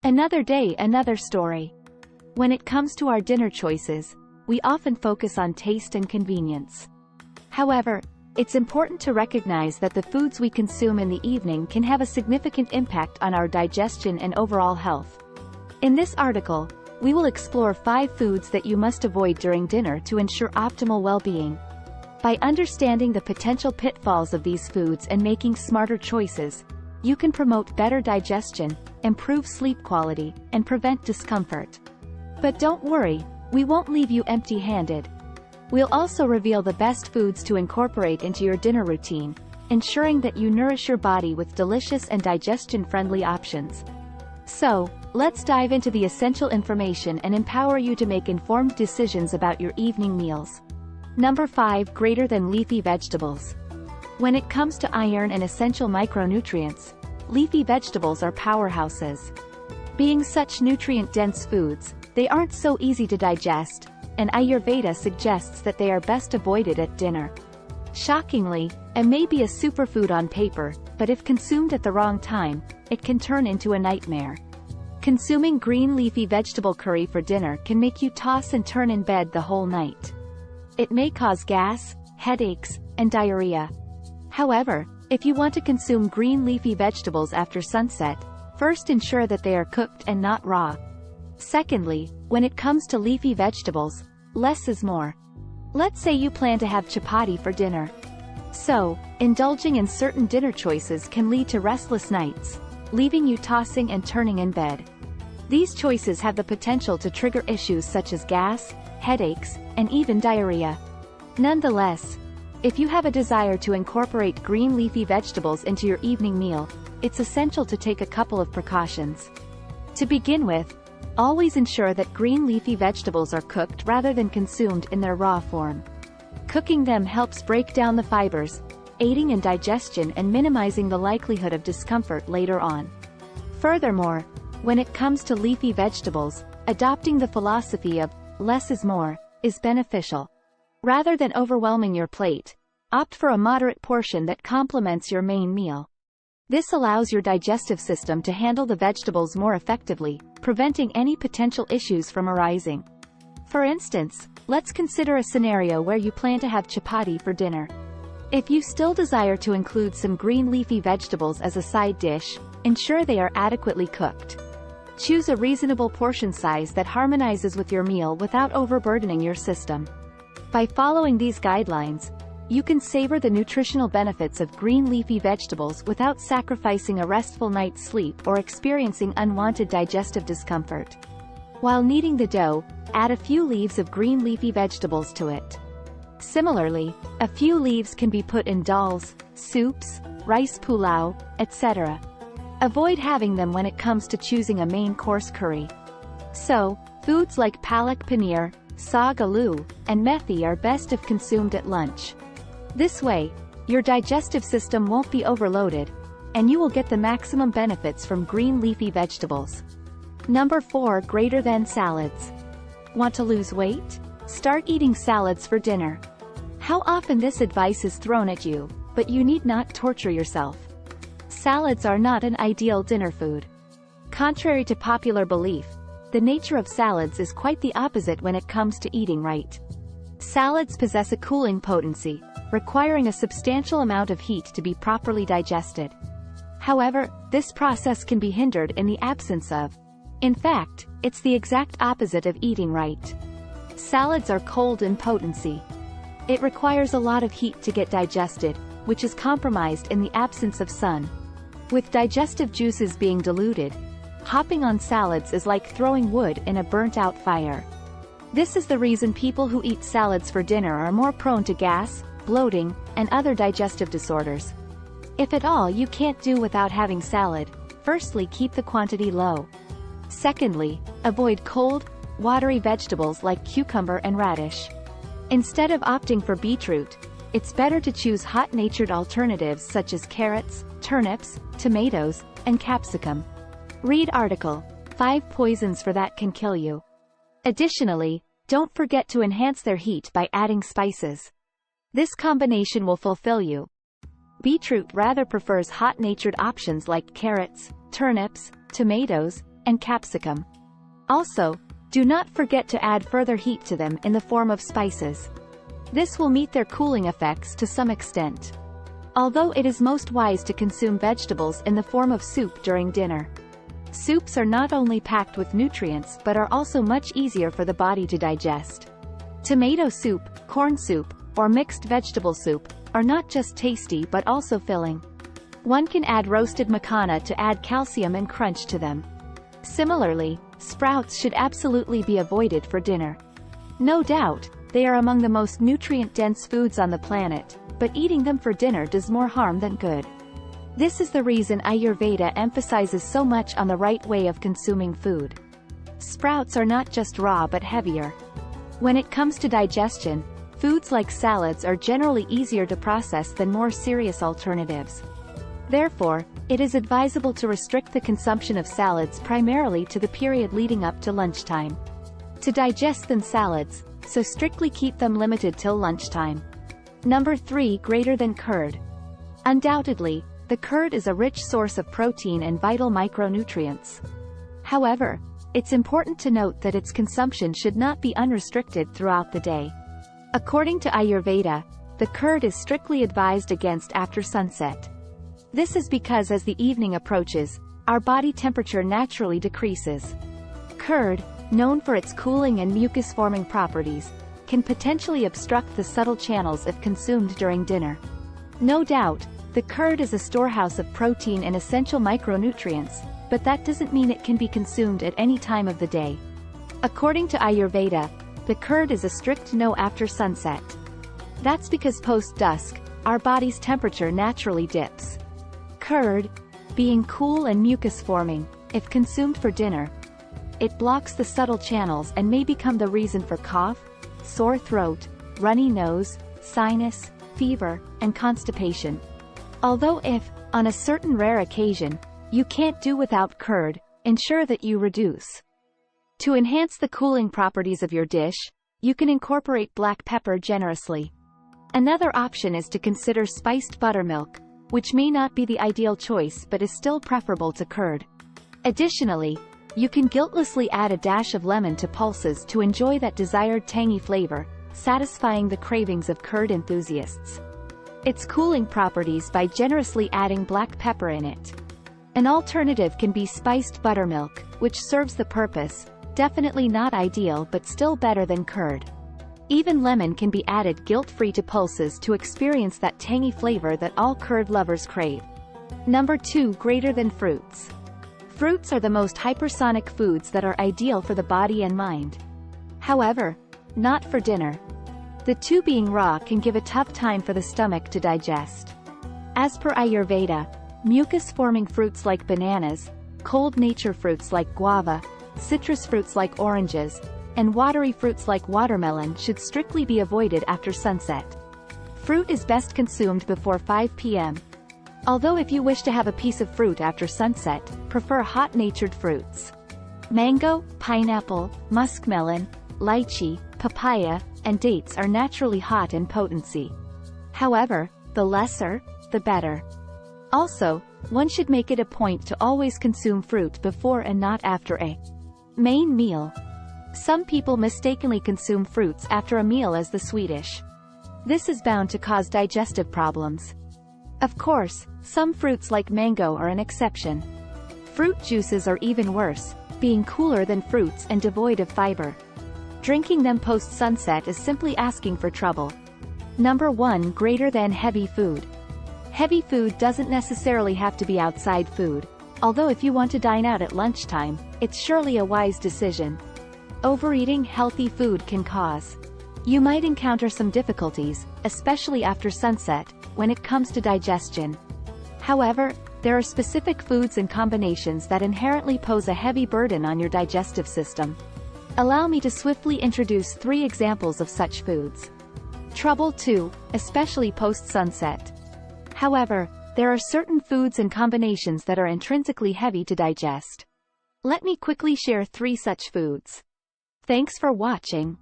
Another day, another story. When it comes to our dinner choices, we often focus on taste and convenience. However, it's important to recognize that the foods we consume in the evening can have a significant impact on our digestion and overall health. In this article, we will explore 5 foods that you must avoid during dinner to ensure optimal well-being. By understanding the potential pitfalls of these foods and making smarter choices, you can promote better digestion, improve sleep quality, and prevent discomfort. But don't worry, we won't leave you empty-handed. We'll also reveal the best foods to incorporate into your dinner routine, ensuring that you nourish your body with delicious and digestion-friendly options. So, let's dive into the essential information and empower you to make informed decisions about your evening meals. Number 5. Greater than leafy vegetables. When it comes to iron and essential micronutrients, leafy vegetables are powerhouses. Being such nutrient-dense foods, they aren't so easy to digest, and Ayurveda suggests that they are best avoided at dinner. Shockingly, it may be a superfood on paper, but if consumed at the wrong time, it can turn into a nightmare. Consuming green leafy vegetable curry for dinner can make you toss and turn in bed the whole night. It may cause gas, headaches, and diarrhea. However, if you want to consume green leafy vegetables after sunset, first ensure that they are cooked and not raw. Secondly, when it comes to leafy vegetables, less is more. Let's say you plan to have chapati for dinner. So, indulging in certain dinner choices can lead to restless nights, leaving you tossing and turning in bed. These choices have the potential to trigger issues such as gas, headaches, and even diarrhea. Nonetheless, if you have a desire to incorporate green leafy vegetables into your evening meal, it's essential to take a couple of precautions. To begin with, always ensure that green leafy vegetables are cooked rather than consumed in their raw form. Cooking them helps break down the fibers, aiding in digestion and minimizing the likelihood of discomfort later on. Furthermore, when it comes to leafy vegetables, adopting the philosophy of less is more is beneficial. Rather than overwhelming your plate, opt for a moderate portion that complements your main meal. This allows your digestive system to handle the vegetables more effectively, preventing any potential issues from arising. For instance, let's consider a scenario where you plan to have chapati for dinner. If you still desire to include some green leafy vegetables as a side dish, ensure they are adequately cooked. Choose a reasonable portion size that harmonizes with your meal without overburdening your system. By following these guidelines, you can savor the nutritional benefits of green leafy vegetables without sacrificing a restful night's sleep or experiencing unwanted digestive discomfort. While kneading the dough, add a few leaves of green leafy vegetables to it. Similarly, a few leaves can be put in dals, soups, rice pulao, etc. Avoid having them when it comes to choosing a main course curry. So, foods like palak paneer, saag aloo, and methi are best if consumed at lunch. This way, your digestive system won't be overloaded, and you will get the maximum benefits from green leafy vegetables. Number 4. Greater than salads. Want to lose weight? Start eating salads for dinner. How often this advice is thrown at you, but you need not torture yourself. Salads are not an ideal dinner food. Contrary to popular belief, the nature of salads is quite the opposite when it comes to eating right. Salads possess a cooling potency, requiring a substantial amount of heat to be properly digested. However, this process can be hindered in the absence of. In fact, it's the exact opposite of eating right. Salads are cold in potency. It requires a lot of heat to get digested, which is compromised in the absence of sun. With digestive juices being diluted, hopping on salads is like throwing wood in a burnt-out fire. This is the reason people who eat salads for dinner are more prone to gas, bloating, and other digestive disorders. If at all you can't do without having salad, firstly keep the quantity low. Secondly, avoid cold, watery vegetables like cucumber and radish. Instead of opting for beetroot, it's better to choose hot-natured alternatives such as carrots, turnips, tomatoes, and capsicum. Read article, 5 poisons for that can kill you. Additionally, don't forget to enhance their heat by adding spices. This combination will fulfill you. Beetroot rather prefers hot-natured options like carrots, turnips, tomatoes, and capsicum. Also, do not forget to add further heat to them in the form of spices. This will meet their cooling effects to some extent. Although it is most wise to consume vegetables in the form of soup during dinner. Soups are not only packed with nutrients but are also much easier for the body to digest. Tomato soup, corn soup, or mixed vegetable soup are not just tasty but also filling. One can add roasted macana to add calcium and crunch to them. Similarly, sprouts should absolutely be avoided for dinner. No doubt, they are among the most nutrient-dense foods on the planet, but eating them for dinner does more harm than good. This is the reason Ayurveda emphasizes so much on the right way of consuming food. Sprouts are not just raw but heavier. When it comes to digestion, foods like salads are generally easier to process than more serious alternatives. Therefore, it is advisable to restrict the consumption of salads primarily to the period leading up to lunchtime. To digest than salads, so strictly keep them limited till lunchtime. Number 3. Greater than curd. Undoubtedly, the curd is a rich source of protein and vital micronutrients. However, it's important to note that its consumption should not be unrestricted throughout the day. According to Ayurveda, the curd is strictly advised against after sunset. This is because as the evening approaches, our body temperature naturally decreases. Curd, known for its cooling and mucus-forming properties, can potentially obstruct the subtle channels if consumed during dinner. No doubt, the curd is a storehouse of protein and essential micronutrients, but that doesn't mean it can be consumed at any time of the day. According to Ayurveda, the curd is a strict no after sunset. That's because post-dusk, our body's temperature naturally dips. Curd, being cool and mucus-forming, if consumed for dinner, it blocks the subtle channels and may become the reason for cough, sore throat, runny nose, sinus, fever, and constipation. Although if, on a certain rare occasion, you can't do without curd, ensure that you reduce. To enhance the cooling properties of your dish, you can incorporate black pepper generously. Another option is to consider spiced buttermilk, which may not be the ideal choice but is still preferable to curd. Additionally, you can guiltlessly add a dash of lemon to pulses to enjoy that desired tangy flavor, satisfying the cravings of curd enthusiasts. Its cooling properties by generously adding black pepper in it. An alternative can be spiced buttermilk, which serves the purpose, definitely not ideal but still better than curd. Even lemon can be added guilt-free to pulses to experience that tangy flavor that all curd lovers crave. Number 2. Greater than fruits. Fruits are the most hypersonic foods that are ideal for the body and mind. However, not for dinner. The two being raw can give a tough time for the stomach to digest. As per Ayurveda, mucus-forming fruits like bananas, cold nature fruits like guava, citrus fruits like oranges, and watery fruits like watermelon should strictly be avoided after sunset. Fruit is best consumed before 5 p.m. Although if you wish to have a piece of fruit after sunset, prefer hot-natured fruits. Mango, pineapple, muskmelon, lychee, papaya, and dates are naturally hot in potency. However, the lesser, the better. Also, one should make it a point to always consume fruit before and not after a main meal. Some people mistakenly consume fruits after a meal as the sweetish. This is bound to cause digestive problems. Of course, some fruits like mango are an exception. Fruit juices are even worse, being cooler than fruits and devoid of fiber. Drinking them post-sunset is simply asking for trouble. Number 1. Greater than heavy food. Heavy food doesn't necessarily have to be outside food, although if you want to dine out at lunchtime, it's surely a wise decision. Overeating healthy food can cause. You might encounter some difficulties, especially after sunset, when it comes to digestion. However, there are specific foods and combinations that inherently pose a heavy burden on your digestive system. Allow me to swiftly introduce 3 examples of such foods. Trouble 2, especially post-sunset. However, there are certain foods and combinations that are intrinsically heavy to digest. Let me quickly share 3 such foods. Thanks for watching.